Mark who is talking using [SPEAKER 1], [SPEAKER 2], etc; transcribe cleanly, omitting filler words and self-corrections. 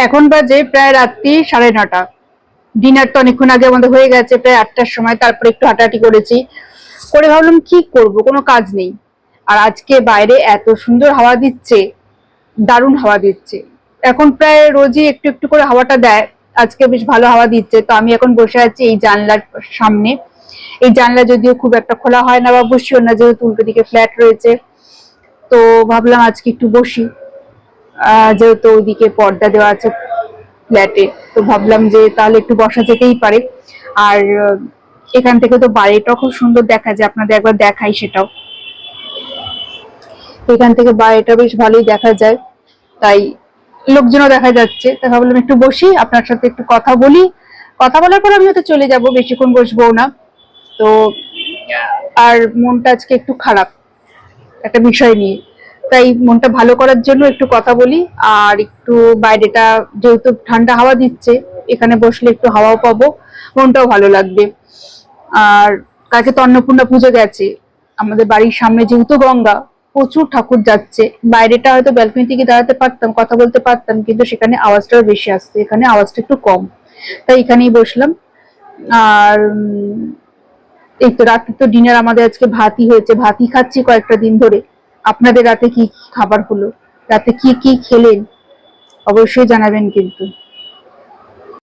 [SPEAKER 1] এখন বাজে প্রায় রাত্রি 9:30। ডিনার তো অনেকক্ষণ আগে আমাদের হয়ে গেছে, প্রায় 8টার সময়। তারপরে একটু হাঁটাহাঁটি করেছি, করে ভাবলাম কি করব, কোনো কাজ নেই। আর আজকে বাইরে এত সুন্দর হাওয়া দিচ্ছে, দারুণ হাওয়া দিচ্ছে। এখন প্রায় রোজই একটু একটু করে হাওয়াটা দেয়, আজকে বেশ ভালো হাওয়া দিচ্ছে। তো আমি এখন বসে আছি এই জানলার সামনে। এই জানলা যদিও খুব একটা খোলা হয় না বা বসিও না, যেহেতু উল্টো দিকে ফ্ল্যাট রয়েছে। তো ভাবলাম আজকে একটু বসি, যেহেতু ওইদিকে পর্দা দেওয়া আছে ফ্ল্যাটে, তো ভাবলাম যে তাহলে একটু বসা যেতেই পারে। আর এখান থেকে তো বাইরেটাও খুব সুন্দর দেখা যায়, আপনাদের একবার দেখাই সেটাও। এখান থেকে বাইরেটা বেশ ভালোই দেখা যায়, তাই লোকজনও দেখা যাচ্ছে। তাই ভাবলাম একটু বসি, আপনার সাথে একটু কথা বলি। কথা বলার পর আমি হয়তো চলে যাব, বেশিক্ষণ বসবো না। তো আর মনটা আজকে একটু খারাপ একটা বিষয় নিয়ে, তাই মনটা ভালো করার জন্য একটু কথা বলি। আর একটু বাইরেটা যেহেতু ঠান্ডা হাওয়া দিচ্ছে, এখানে বসলে একটু হাওয়াও পাবো, মনটাও ভালো লাগবে। আর কালকে তো অন্নপূর্ণা পুজো গেছে, আমাদের বাড়ির সামনে যেহেতু গঙ্গা, প্রচুর ঠাকুর যাচ্ছে। বাইরেটা হয়তো ব্যালকনি থেকে দাঁড়াতে পারতাম, কথা বলতে পারতাম, কিন্তু সেখানে আওয়াজটাও বেশি আসছে, এখানে আওয়াজটা একটু কম। তাই এখানেই বসলাম। আর এই তো রাতে তো ডিনার আমাদের আজকে ভাতই হয়েছে, ভাতই খাচ্ছি কয়েকটা দিন ধরে। আপনাদের রাতে কি কি খাবার হলো, রাতে কি কি খেলেন, অবশ্যই জানাবেন কিন্তু।